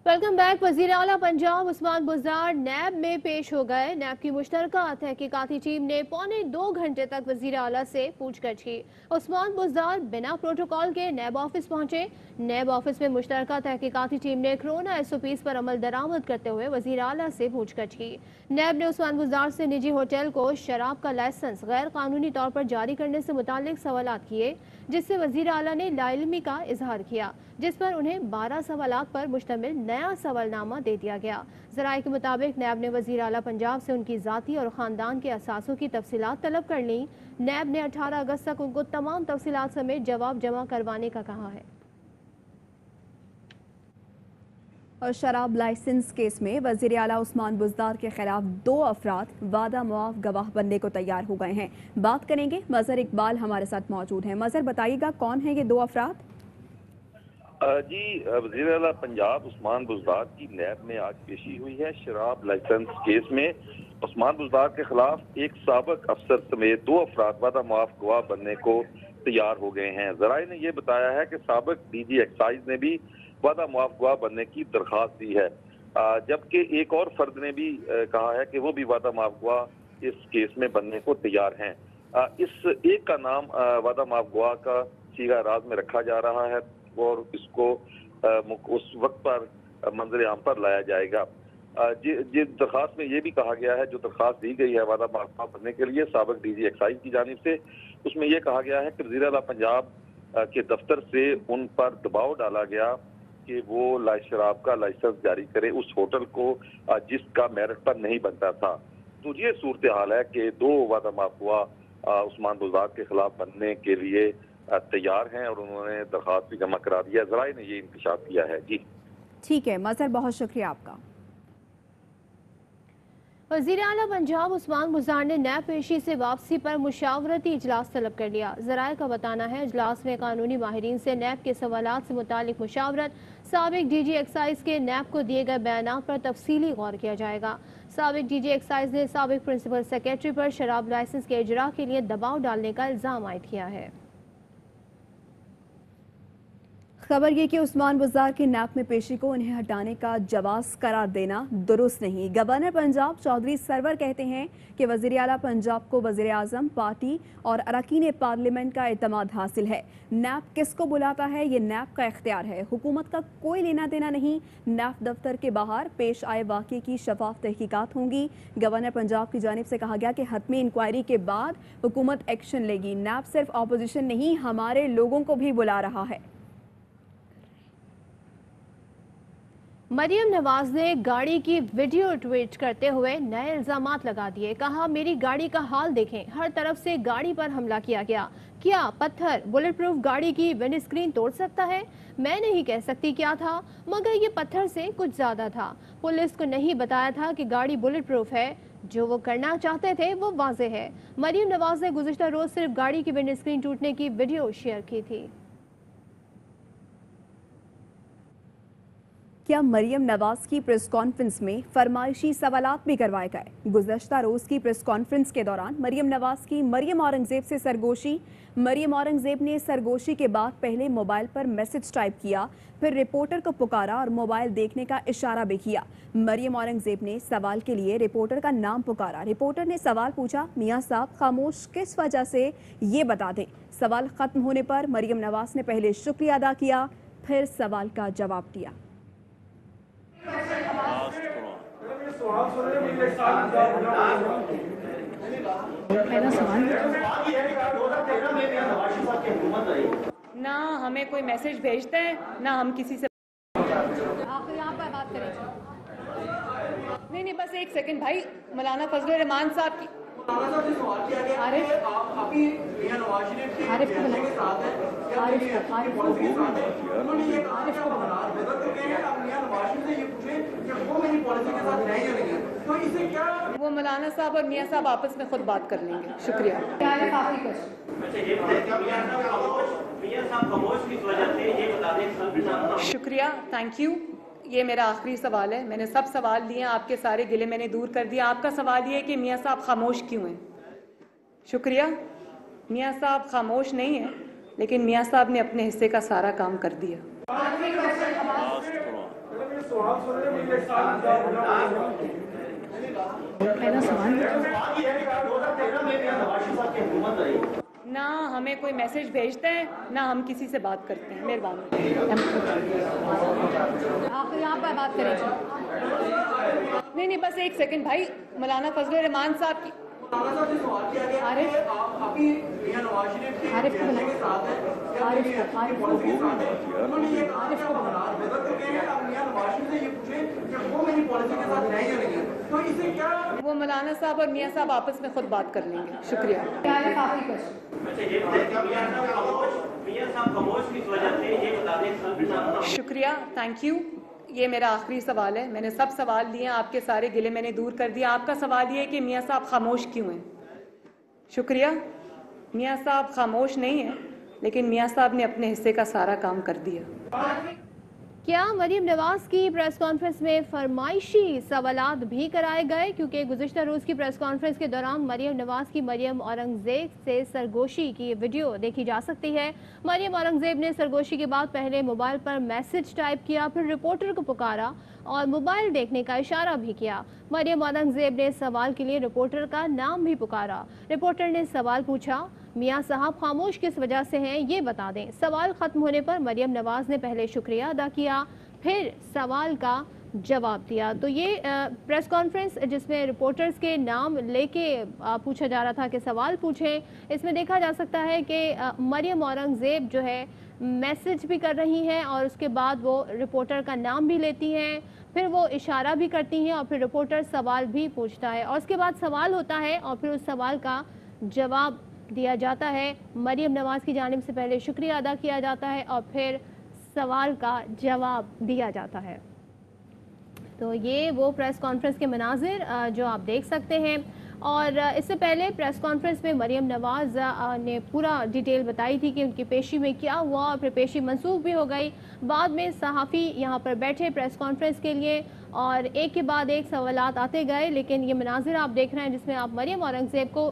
Welcome back. वजीर आला पंजाब उस्मान बुज़दार नैब में पेश हो गए। नैब की मुश्तरका तहकीकाती टीम ने 1.25 घंटे तक वजीर आला से पूछताछ की। उस्मान बुज़दार बिना प्रोटोकॉल के नैब ऑफिस पहुंचे। नैब ऑफिस में मुश्तरका तहकीकाती टीम ने कोरोना SOPs पर अमल दरामद करते हुए वजीर आला से पूछताछ की। नैब ने उस्मान बुज़दार से निजी होटल को शराब का लाइसेंस गैर कानूनी तौर पर जारी करने से मुतालिक सवालात किए, जिससे वजीर आला ने लाइलमी का इजहार किया, जिस पर उन्हें 12 सवालात पर मुश्तमिल नया सवालनामा दे दिया गया। ज़राए के मुताबिक नैब ने वज़ीर आला पंजाब से उनकी ज़ाती और ख़ानदान के असासों की तफसीलात तलब कर ली। नैब ने 18 अगस्त तक उनको तमाम तफसीलात समेत जवाब जमा करवाने का कहा है। और शराब लाइसेंस केस में वज़ीर आला उस्मान बुज़दार के खिलाफ 2 अफराद वादा मुआफ गवाह बनने को तैयार हो गए हैं। बात करेंगे, मज़हर इकबाल हमारे साथ मौजूद हैं। मज़हर, बताइएगा कौन है ये 2 अफराद? जी, वज़ीर आला पंजाब उस्मान बुज़दार की नैब में आज पेशी हुई है। शराब लाइसेंस केस में उस्मान बुज़दार के खिलाफ एक साबिक अफसर समेत 2 अफराद वादा मुआफ गवाह बनने को तैयार हो गए हैं। ज़राए ने यह बताया है कि साबिक DG एक्साइज ने भी वादा मुआफ गवाह बनने की दरख्वास्त दी है, जबकि एक और फर्द ने भी कहा है कि वो भी वादा मुआफ गवाह इस केस में बनने को तैयार हैं। इस एक का नाम वादा मुआफ गवाह का सीगा राज में रखा जा रहा है और इसको उस वक्त पर मंजर आम पर लाया जाएगा। जिस दरख्वास्त में ये भी कहा गया है, जो दरख्वास्त दी गई है वादा मुआफ बनने के लिए साबिक DG एक्साइज की जानिब से, उसमें यह कहा गया है कि वज़ीर आला पंजाब के दफ्तर से उन पर दबाव डाला गया कि वो शराब का लाइसेंस जारी करे उस होटल को जिसका मेरिट पर नहीं बनता था। तो ये सूरत हाल है कि 2 वादा मुआफ गवाह उस्मान बुज़दार के खिलाफ बनने के लिए तैयार हैं और उन्होंने दरख्वास्त भी जमा करा दिया। ज़राए ने ये इंकशाफ किया है। जी ठीक है मज़हर, बहुत शुक्रिया आपका। वज़ीर आला पंजाब उस्मान बुज़दार ने नैब पेशी से वापसी पर मुशावरती इजलास तलब कर लिया। ज़राए का बताना है, इजलास में कानूनी माहिरीन से नैब के सवालात से मुतालिक मुशावरत, साबिक DG एक्साइज के नैब को दिए गए बयानात पर तफसीली गौर किया जाएगा। साबिक DG एक्साइज ने साबिक प्रिंसिपल सेक्रेटरी पर शराब लाइसेंस के इजरा के लिए दबाव डालने का इल्ज़ाम आयद किया है। खबर ये कि उस्मान बुज़दार की नैब में पेशी को उन्हें हटाने का जवाज करार देना दुरुस्त नहीं। गवर्नर पंजाब चौधरी सरवर कहते हैं कि वज़ीर आला पंजाब को वज़ीर आज़म, पार्टी और अरकान पार्लियामेंट का एतमाद हासिल है। नैब किसको बुलाता है ये नैब का इख्तियार है, हुकूमत का कोई लेना देना नहीं। नैब दफ्तर के बाहर पेश आए वाक़े की शफाफ तहकीकात होंगी। गवर्नर पंजाब की जानिब से कहा गया कि हतमी इंक्वायरी के बाद हुकूमत एक्शन लेगी। नैब सिर्फ अपोजिशन नहीं, हमारे लोगों को भी बुला रहा है। मरियम नवाज ने गाड़ी की वीडियो ट्वीट करते हुए नए इल्जामात लगा दिए। कहा, मेरी गाड़ी का हाल देखें, हर तरफ से गाड़ी पर हमला किया गया। क्या पत्थर बुलेट प्रूफ गाड़ी की विंड स्क्रीन तोड़ सकता है? मैं नहीं कह सकती क्या था, मगर ये पत्थर से कुछ ज्यादा था। पुलिस को नहीं बताया था कि गाड़ी बुलेट प्रूफ है। जो वो करना चाहते थे वो वाज़ेह है। मरियम नवाज ने गुज़िश्ता रोज सिर्फ गाड़ी की विंड स्क्रीन टूटने की वीडियो शेयर की थी। क्या मरियम नवाज की प्रेस कॉन्फ्रेंस में फरमाइशी सवालात भी करवाए गए? गुज़श्ता रोज की प्रेस कॉन्फ्रेंस के दौरान मरियम नवाज की मरियम औरंगजेब से सरगोशी। मरियम औरंगजेब ने सरगोशी के बाद पहले मोबाइल पर मैसेज टाइप किया, फिर रिपोर्टर को पुकारा और मोबाइल देखने का इशारा भी किया। मरियम औरंगजेब ने सवाल के लिए रिपोर्टर का नाम पुकारा। रिपोर्टर ने सवाल पूछा, मियाँ साहब खामोश किस वजह से, ये बता दें। सवाल खत्म होने पर मरियम नवाज ने पहले शुक्रिया अदा किया, फिर सवाल का जवाब दिया। ना हमें कोई मैसेज भेजते हैं, ना हम किसी से। आप यहाँ पर बात करें। नहीं, बस एक सेकंड भाई। मौलाना फजल रहमान साहब की वो मौलाना साहब और मियाँ साहब आपस में खुद बात कर लेंगे। शुक्रिया। शुक्रिया, थैंक यू। ये मेरा आखिरी सवाल है। मैंने सब सवाल लिए, आपके सारे गिले मैंने दूर कर दिया। आपका सवाल ये है कि मियाँ साहब खामोश क्यों हैं? शुक्रिया। मियाँ साहब खामोश नहीं है, लेकिन मियाँ साहब ने अपने हिस्से का सारा काम कर दिया। ना हमें कोई मैसेज भेजता है ना हम किसी से बात करते हैं। मेहरबानी। आप यहाँ पर बात करें। नहीं, बस एक सेकंड भाई। मौलाना फजलुर रहमान साहब की वो मौलाना साहब और मियाँ साहब आपस में खुद बात कर लेंगे। शुक्रिया। शुक्रिया, थैंक यू। ये मेरा आखिरी सवाल है। मैंने सब सवाल लिए, आपके सारे गिले मैंने दूर कर दिया। आपका सवाल ये है कि मियाँ साहब खामोश क्यों हैं? शुक्रिया। मियाँ साहब खामोश नहीं है, लेकिन मियाँ साहब ने अपने हिस्से का सारा काम कर दिया। क्या मरियम नवाज की प्रेस कॉन्फ्रेंस में फरमाइशी सवालात भी कराए गए? क्योंकि गुज़िश्ता रोज़ की प्रेस कॉन्फ्रेंस के दौरान मरियम नवाज की मरियम औरंगज़ेब से सरगोशी की वीडियो देखी जा सकती है। मरियम औरंगज़ेब ने सरगोशी के बाद पहले मोबाइल पर मैसेज टाइप किया, फिर रिपोर्टर को पुकारा और मोबाइल देखने का इशारा भी किया। मरियम औरंगज़ेब ने सवाल के लिए रिपोर्टर का नाम भी पुकारा। रिपोर्टर ने सवाल पूछा, मियाँ साहब खामोश किस वजह से हैं, ये बता दें। सवाल ख़त्म होने पर मरियम नवाज ने पहले शुक्रिया अदा किया, फिर सवाल का जवाब दिया। तो ये प्रेस कॉन्फ्रेंस जिसमें रिपोर्टर्स के नाम लेके पूछा जा रहा था कि सवाल पूछें, इसमें देखा जा सकता है कि मरियम औरंगज़ेब जो है मैसेज भी कर रही हैं और उसके बाद वो रिपोर्टर का नाम भी लेती हैं, फिर वो इशारा भी करती हैं और फिर रिपोर्टर सवाल भी पूछता है और उसके बाद सवाल होता है और फिर उस सवाल का जवाब दिया जाता है। मरियम नवाज की जानिब से पहले शुक्रिया अदा किया जाता है और फिर सवाल का जवाब दिया जाता है। तो ये वो प्रेस कॉन्फ्रेंस के मनाजिर जो आप देख सकते हैं। और इससे पहले प्रेस कॉन्फ्रेंस में मरियम नवाज ने पूरा डिटेल बताई थी कि उनकी पेशी में क्या हुआ और फिर पेशी मंसूख भी हो गई। बाद में सहाफ़ी यहाँ पर बैठे प्रेस कॉन्फ्रेंस के लिए और एक के बाद एक सवालात आते गए, लेकिन ये मनाजिर आप देख रहे हैं जिसमें आप मरियम औरंगज़ेब को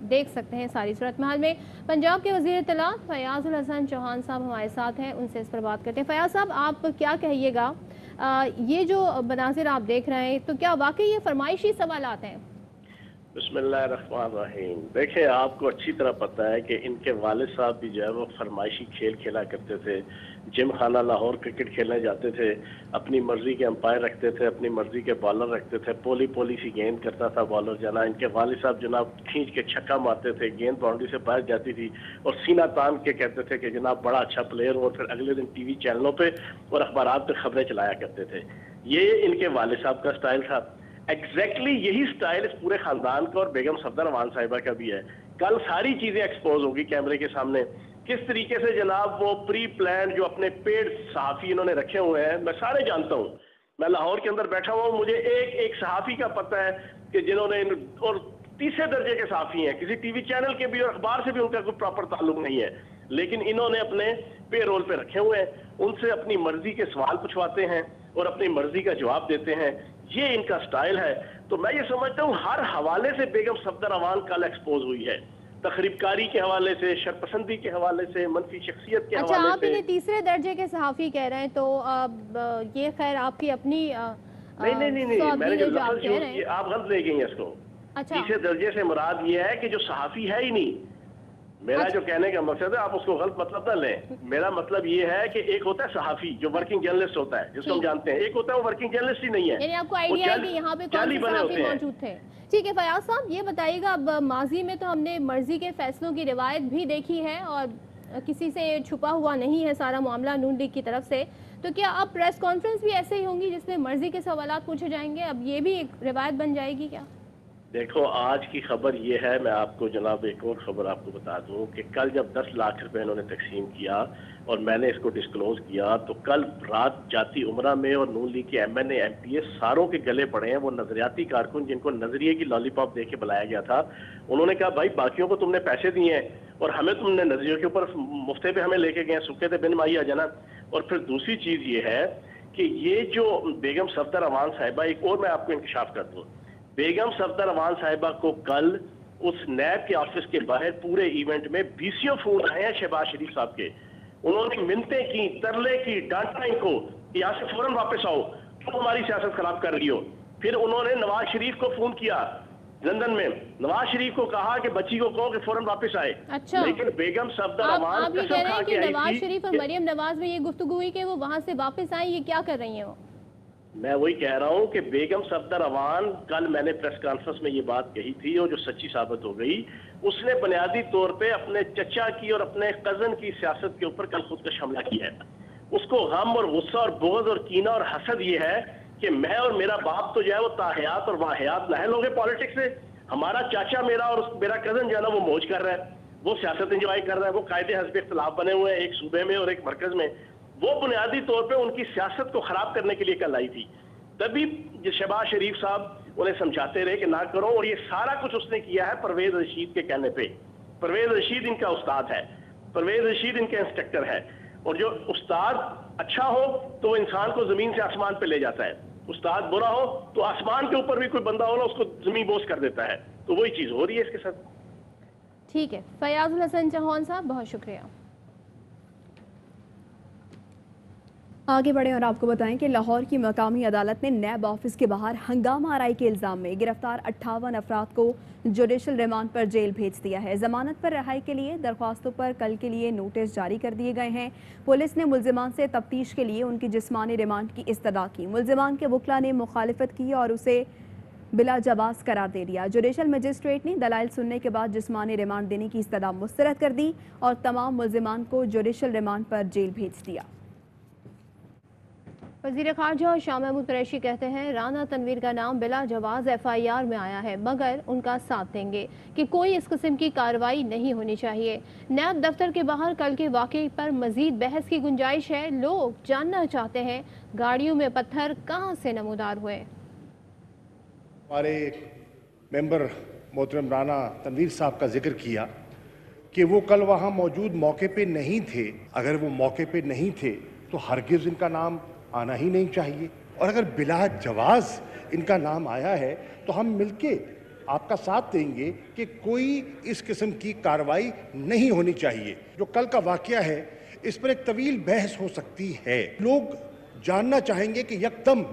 देख सकते हैं सारी सूरत महल में। पंजाब के वज़ीर इत्तलात फयाज़ुल हसन चौहान साहब हमारे साथ हैं, उनसे इस पर बात करते हैं। फयाज़ साहब, आप क्या कहिएगा, ये जो मनाजिर आप देख रहे हैं, तो क्या वाकई ये फरमाइशी सवालात हैं? बिस्मिल्लाहिर्रहमानिर्रहीम। देखिए, आपको अच्छी तरह पता है कि इनके वालिद साहब भी जो है वो फरमाइशी खेल खेला करते थे। जिम खाना लाहौर क्रिकेट खेलने जाते थे, अपनी मर्जी के अंपायर रखते थे, अपनी मर्जी के बॉलर रखते थे, पोली पोली सी गेंद करता था बॉलर जना। इनके वालिद साहब जनाब खींच के छक्का मारते थे, गेंद बाउंड्री से बाहर जाती थी और सीना तान के कहते थे कि जनाब बड़ा अच्छा प्लेयर हो, और फिर अगले दिन टीवी चैनलों पे और अखबारात पे खबरें चलाया करते थे। ये इनके वालिद साहब का स्टाइल था। एग्जैक्टली यही स्टाइल इस पूरे खानदान का और बेगम सफदर रहमान साहिबा का भी है। कल सारी चीजें एक्सपोज होगी कैमरे के सामने, किस तरीके से जनाब वो प्री प्लान जो अपने पेड सहाफी इन्होंने रखे हुए हैं। मैं सारे जानता हूँ, मैं लाहौर के अंदर बैठा हुआ हूँ, मुझे एक सहाफी का पता है कि जिन्होंने, और तीसरे दर्जे के सहाफी हैं, किसी टीवी चैनल के भी और अखबार से भी उनका कोई प्रॉपर ताल्लुक नहीं है, लेकिन इन्होंने अपने पे रोल पे रखे हुए हैं। उनसे अपनी मर्जी के सवाल पूछवाते हैं और अपनी मर्जी का जवाब देते हैं। ये इनका स्टाइल है। तो मैं ये समझता हूँ हर हवाले से बेगम सफदर रहमान कल एक्सपोज हुई है, तखरीबकारी के हवाले से, शरपसंदी के हवाले से, मनफी शख्सियत के हवाले से। अच्छा, आप इन्हें तीसरे दर्जे के सहाफी कह रहे हैं, तो अब ये खैर आपकी अपनी नहीं, मैंने जो लफ्ज़ यूज़ किया आप गलत ले गई हैं इसको। अच्छा, तीसरे दर्जे से मुराद ये है कि जो सहाफी है ही नहीं। मेरा जो कहने का मकसद है, आप उसको गलत मतलब ना लें। मेरा मतलब ये है कि एक होता है सहाफी जो वर्किंग जर्नलिस्ट होता है, जिसको हम जानते हैं, एक होता है वो वर्किंग जर्नलिस्ट ही नहीं है। यानी आपको आइडिया है कि यहाँ पे कौन से सहाफी मौजूद थे। ठीक है फयाज साहब, ये बताइएगा, अब माजी में तो हमने मर्जी के फैसलों की रिवायत भी देखी है और किसी से छुपा हुआ नहीं है सारा मामला नून लीग की तरफ से, तो क्या अब प्रेस कॉन्फ्रेंस भी ऐसे ही होंगी जिसमें मर्जी के सवाल पूछे जाएंगे? अब ये भी एक रिवायत बन जाएगी क्या? देखो, आज की खबर ये है, मैं आपको जनाब एक और खबर आपको बता दूं कि कल जब 10 लाख रुपए इन्होंने तकसीम किया और मैंने इसको डिस्क्लोज किया, तो कल रात जाती उमरा में और नून लीग के MNA MPA सारों के गले पड़े हैं। वो नजरियाती कारकुन जिनको नजरिए की लॉलीपॉप दे के बुलाया गया था, उन्होंने कहा भाई बाकियों को तुमने पैसे दिए हैं और हमें तुमने नजरियों के ऊपर मुफ्ते पे हमें लेके गए, सूखे थे बिन माही आ जाना। और फिर दूसरी चीज ये है कि ये जो बेगम सफदर रहमान साहिबा, एक और मैं आपको इंकशाफ कर दूं, बेगम सफदर रहमान साहिबा को कल उस नैब के ऑफिस के बाहर पूरे इवेंट में 20 फोन आए हैं शहबाज शरीफ साहब के। उन्होंने मिन्नतें की, तरले की, डांटा इनको कि यहाँ से फौरन वापस आओ। तुम हमारी सियासत खराब कर रही हो। फिर उन्होंने नवाज शरीफ को फोन किया लंदन में, नवाज शरीफ को कहा कि बच्ची को कहो कि फौरन वापस आए। अच्छा, लेकिन बेगम सफदर अमान आप ये कसम कह रहे खा हैं के कि आई नवाज थी शरीफ और मरियम नवाज में ये गुफ्तगू हुई कि वो वहां से वापस आई, ये क्या कर रही हैं वो? मैं वही कह रहा हूं कि बेगम सफदर अमान, कल मैंने प्रेस कॉन्फ्रेंस में ये बात कही थी और जो सच्ची साबित हो गई, उसने बुनियादी तौर पे अपने चचा की और अपने कजन की सियासत के ऊपर कल खुदकश हमला किया है। उसको गम और गुस्सा और बुग़्ज़ और कीना और हसद ये है कि मैं और मेरा बाप तो जो है वो ताहयात और वाहयात नाहल हो गए पॉलिटिक्स से, हमारा चाचा मेरा और मेरा कजन जो है ना वो मौज कर रहा है, वो सियासत एंजॉय कर रहा है, वो कायदे हस्ब इख्तिलाफ बने हुए हैं एक सूबे में और एक मरकज में। वो बुनियादी तौर पे उनकी सियासत को खराब करने के लिए कल आई थी। तभी शहबाज शरीफ साहब उन्हें समझाते रहे कि ना करो, और ये सारा कुछ उसने किया है परवेज रशीद के कहने पे। परवेज रशीद इनका उस्ताद है, परवेज रशीद इनके इंस्ट्रक्टर है, और जो उस्ताद अच्छा हो तो वो इंसान को जमीन से आसमान पे ले जाता है, उस्ताद बुरा हो तो आसमान के ऊपर भी कोई बंदा हो ना उसको जमीन बोझ कर देता है। तो वही चीज हो रही है इसके साथ। ठीक है, फयाजुल हसन चौहान साहब, बहुत शुक्रिया। आगे बढ़े और आपको बताएं कि लाहौर की मकामी अदालत ने नैब ऑफिस के बाहर हंगामा आराई के इल्जाम में गिरफ्तार 58 अफराद को जुडिशल रिमांड पर जेल भेज दिया है। जमानत पर रिहाई के लिए दरख्वास्तों पर कल के लिए नोटिस जारी कर दिए गए हैं। पुलिस ने मुल्जिमान से तफ्तीश के लिए उनकी जिस्मानी रिमांड की इस्तदा की। मुल्जिमान के वकला ने मुखालिफत की और उसे बिला जवाज करार दे दिया। जुडिशल मजिस्ट्रेट ने दलाइल सुनने के बाद जिस्मानी रिमांड देने की इस्तदा मुस्तरद कर दी और तमाम मुल्जिमान को जुडिशल रिमांड पर जेल भेज दिया। वज़ीर ख़ारजा शाह महमूद कुरैशी कहते हैं राना तनवीर का नाम बिला जवाज़ FIR में आया है, मगर उनका साथ देंगे कि कोई इस किस्म की कार्रवाई नहीं होनी चाहिए। नैब दफ्तर के बाहर कल के वाक़े पर मज़ीद बहस की गुंजाइश है। लोग जानना चाहते हैं गाड़ियों में पत्थर कहाँ से नमूदार हुए। हमारे मेंबर मोहतरम राना तनवीर साहब का जिक्र किया कि वो कल वहाँ मौजूद मौके पे नहीं थे। अगर वो मौके पे नहीं थे तो हरगिज़ इनका नाम आना ही नहीं चाहिए, और अगर बिला जवाज इनका नाम आया है तो हम मिलके आपका साथ देंगे कि कोई इस किस्म की कार्रवाई नहीं होनी चाहिए। जो कल का वाकया है इस पर एक तवील बहस हो सकती है। लोग जानना चाहेंगे कि यकदम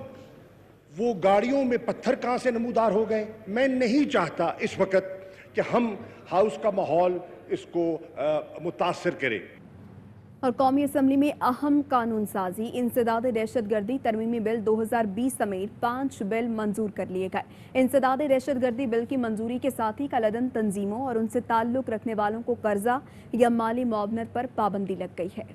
वो गाड़ियों में पत्थर कहाँ से नमूदार हो गए। मैं नहीं चाहता इस वक्त कि हम हाउस का माहौल इसको मुतासर करें। और कौमी असम्बली में अहम कानून साजी इंसदाद दहशतगर्दी तरमीमी बिल 2020 समेत 5 बिल मंजूर कर लिए गए। इंसदाद दहशतगर्दी बिल की मंजूरी के साथ ही कलअदम तंजीमों और उनसे ताल्लुक रखने वालों को कर्जा या माली मुआवनत पर पाबंदी लग गई है।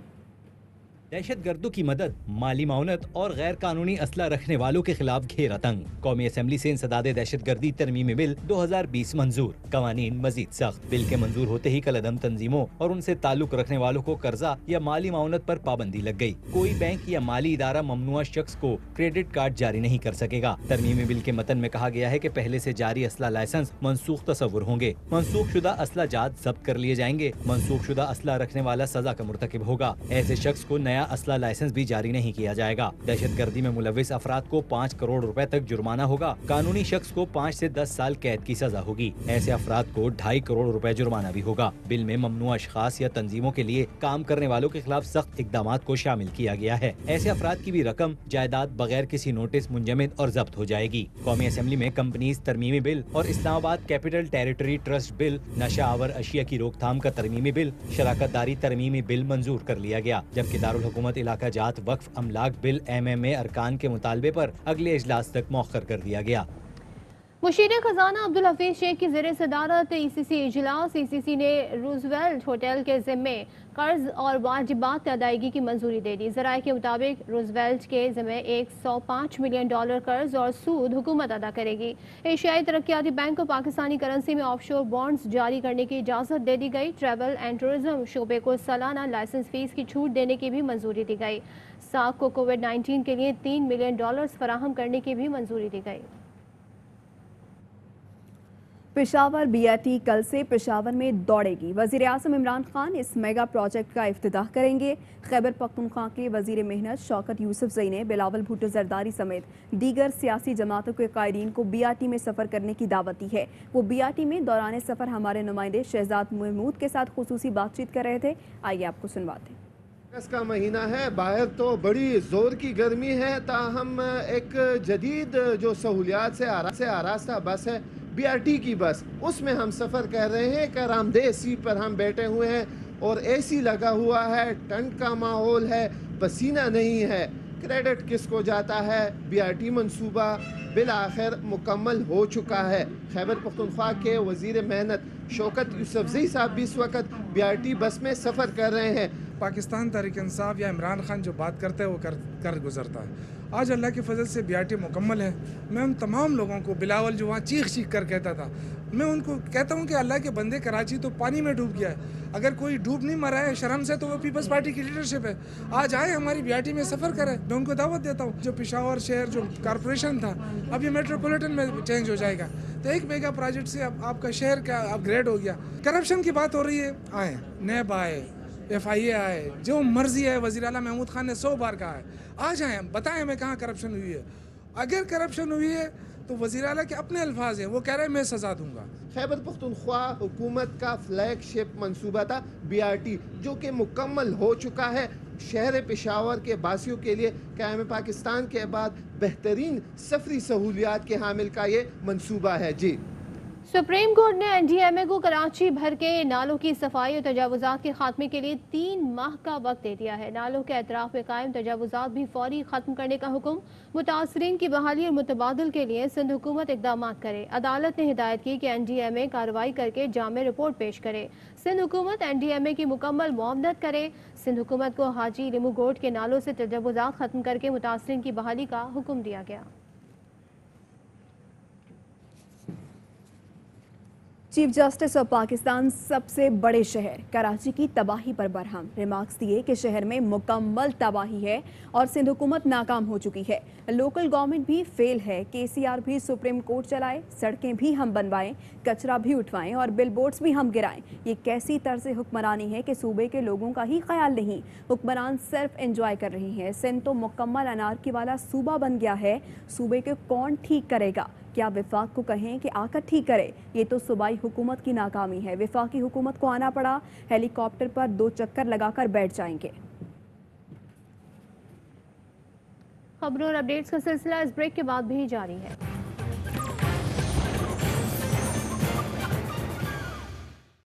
दहशतगर्दों की मदद, माली माउनत और गैर कानूनी असला रखने वालों के खिलाफ घेरा तंग। कौमी असम्बली से इंसदाद दहशतगर्दी तरमीमी बिल 2020 मंजूर, कवानीन मजीद सख्त। बिल के मंजूर होते ही कलअदम तंजीमों और उनसे ताल्लुक रखने वालों को कर्जा या माली माउनत पर पाबंदी लग गई। कोई बैंक या माली इदारा ममनुआ शख्स को क्रेडिट कार्ड जारी नहीं कर सकेगा। तरमीमी बिल के मतन में कहा गया है कि पहले से जारी असला लाइसेंस मनसूख तस्वुर होंगे। मनसूख शुदा असला जात जब्त कर लिए जाएंगे। मनसूख शुदा असला रखने वाला सजा का मुर्तकिब होगा। ऐसे शख्स को नया असला लाइसेंस भी जारी नहीं किया जाएगा। दहशतगर्दी में मुलविस अफराद को 5 करोड़ रुपए तक जुर्माना होगा। कानूनी शख्स को 5 से 10 साल कैद की सजा होगी। ऐसे अफराद को 2.5 करोड़ रुपए जुर्माना भी होगा। बिल में ममनुआ अशखास या तंजीमों के लिए काम करने वालों के खिलाफ सख्त इकदाम को शामिल किया गया है। ऐसे अफराद की भी रकम जायदाद बगैर किसी नोटिस मुंजमद और जब्त हो जाएगी। कौमी असम्बली में कंपनीज तरमीमी बिल और Islamabad capital territory trust bill, नशा आवर अशिया की रोकथाम का तरमीमी बिल, शराकतदारी तरमीमी बिल मंजूर कर लिया गया। जबकि दारुल हुकूमत इलाका जात वक्फ अमलाक बिल MMA अरकान के मुतालबे पर अगले इजलास तक मौखर कर दिया गया। मुशीर खजाना अब्दुल हफीज शेख की ज़ेर सदारत ECC इजलास। ECC ने रूजवेल्ट होटल के ज़िम्मे कर्ज और वाजिबात अदायगी की मंजूरी दे दी। ज़राए के मुताबिक रूजवेल्ट के ज़िम्मे $105 मिलियन कर्ज और सूद हुकूमत अदा करेगी। एशियाई तरक्याती बैंक को पाकिस्तानी करेंसी में ऑफशोर बॉन्ड्स जारी करने की इजाज़त दे दी गई। ट्रैवल एंड टूरिज्म शोबे को सालाना लाइसेंस फीस की छूट देने की भी मंजूरी दी गई। साख को कोविड-19 के लिए $3 मिलियन फराहम करने की भी मंजूरी दी गई। पेशावर BRT कल से पेशावर में दौड़ेगी। वज़ीर आज़म इमरान खान इस मेगा प्रोजेक्ट का इफ्तिताह करेंगे। खैबर पख्तूनख्वा के वज़ीर मेहनत शौकत यूसुफजई ने बिलावल भुट्टो जरदारी समेत दीगर सियासी जमातों के कायदीन को BRT में सफ़र करने की दावत दी है। वो BRT में दौरान सफ़र हमारे नुमाइंदे शहजाद महमूद के साथ खुसूसी बातचीत कर रहे थे। आइए आपको सुनवाते हैं। अगस्त का महीना है, बाहर तो बड़ी ज़ोर की गर्मी है, ताहम एक जदीद जो सहूलियात से आरास्ता बस है, BRT की बस, उसमें हम सफ़र कर रहे हैं। एक आरामदेह सीट पर हम बैठे हुए हैं और AC लगा हुआ है, ठंड का माहौल है, पसीना नहीं है। क्रेडिट किसको जाता है? BRT मंसूबा बिल आखिर मुकम्मल हो चुका है। खैबर पख्तूनख्वा के वज़ीर मेहनत शौकत यूसुफजई साहब भी इस वक्त BRT बस में सफ़र कर रहे हैं। पाकिस्तान तहरीक इंसाफ या इमरान खान जो बात करते हैं वो कर गुजरता है। आज अल्लाह की फजल से BRT मुकम्मल है। मैं उन तमाम लोगों को, बिलावल जो वहाँ चीख कर कहता था, मैं उनको कहता हूँ कि अल्लाह के बंदे, कराची तो पानी में डूब गया है, अगर कोई डूब नहीं मरा है शर्म से तो वो पीपल्स पार्टी की लीडरशिप है। आज आए हमारी BRT में सफ़र करें, मैं उनको दावत देता हूँ। जो पेशावर शहर जो कॉरपोरेशन था अब ये मेट्रोपॉलिटन में चेंज हो जाएगा, तो एक मेगा प्रोजेक्ट से अब आपका शहर का अपग्रेड हो गया। करप्शन की बात हो रही है, आए नैब आए, FIA आए, जो मर्जी है, वज़ीर आला महमूद खान ने 100 बार कहा है, आ जाएँ बताएं हमें कहाँ करप्शन हुई है। अगर करप्शन हुई है तो वज़ीर आला के अपने अल्फाज हैं, वो कह रहे हैं मैं सज़ा दूंगा। खैबर पख्तूनख्वा हुकूमत का फ्लैगशिप मंसूबा था BRT, जो कि मुकम्मल हो चुका है। शहर पेशावर के बासियों के लिए क़याम पाकिस्तान के बाद बेहतरीन सफरी सहूलियात के हामिल का ये मंसूबा है। जी, सुप्रीम कोर्ट ने NDMA को कराची भर के नालों की सफाई और तजावुजात के खात्मे के लिए 3 माह का वक्त दे दिया है। नालों के अतराफ में कायम तजावुजात भी फौरी खत्म करने का हुक्म। मुतासरीन की बहाली और मुतबादल के लिए सिंध हुकूमत इकदाम करे। अदालत ने हिदायत की कि NDMA कार्रवाई करके जामे रिपोर्ट पेश करे। सिंध हुकूमत NDMA की मुकम्मल मुआवनत करे। सिंध हुकूमत को हाजी लिमू गोट के नालों से तजावुजात खत्म करके मुतासरीन की बहाली का हुक्म दिया गया। चीफ जस्टिस ऑफ पाकिस्तान सबसे बड़े शहर कराची की तबाही पर बरहम रिमार्क्स दिए कि शहर में मुकम्मल तबाही है और सिंध हुकूमत नाकाम हो चुकी है। लोकल गवर्नमेंट भी फेल है। KCR भी सुप्रीम कोर्ट चलाए, सड़कें भी हम बनवाएं, कचरा भी उठवाएं और बिलबोर्ड्स भी हम गिराएं। ये कैसी तर्ज हुक्मरानी है कि सूबे के लोगों का ही ख्याल नहीं, हुक्मरान सिर्फ एंजॉय कर रही हैं। सिंध तो मुकम्मल अनारकी वाला सूबा बन गया है। सूबे के कौन ठीक करेगा? क्या विफाक को कहें कि आकर ठीक करे? ये तो सूबाई हुकूमत की नाकामी है। विफाकी हुकूमत को आना पड़ा, हेलीकॉप्टर पर 2 चक्कर लगाकर बैठ जाएंगे। खबरों और अपडेट्स का सिलसिला इस ब्रेक के बाद भी जारी है।